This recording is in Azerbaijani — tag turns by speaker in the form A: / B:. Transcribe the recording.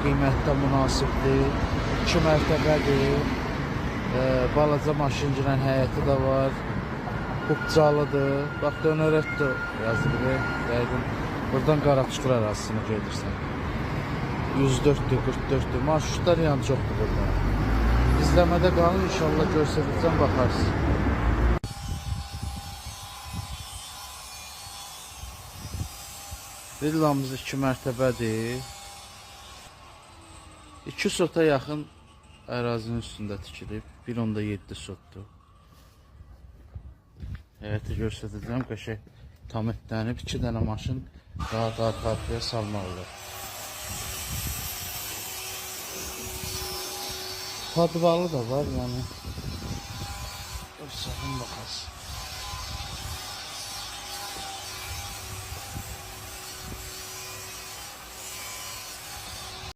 A: Qiymətdə münasibdir. 2 mərtəbədir. Balaca maşıncının həyəti də var. Hubcalıdır. Bax, dönərətdə yazılır. Yəqin buradan Qaraçıqlar ərazisine gedirsən. 104'dür, 44'dür. Marşrutlar yəni çoxdur burada. İzləmədə qalın, inşallah göstərəcəm, baxarsın. Villamız 2 mərtəbədir. 2 sota yaxın ərazinin üstündə tikilib. 1.7 sotdur. Həyəti göstərəcəm, qəşəng tam etdənib. 2 dənə maşın rahat arxaya salmaq olur. Padvalı da var, yəni. Göstərin, baxarsın.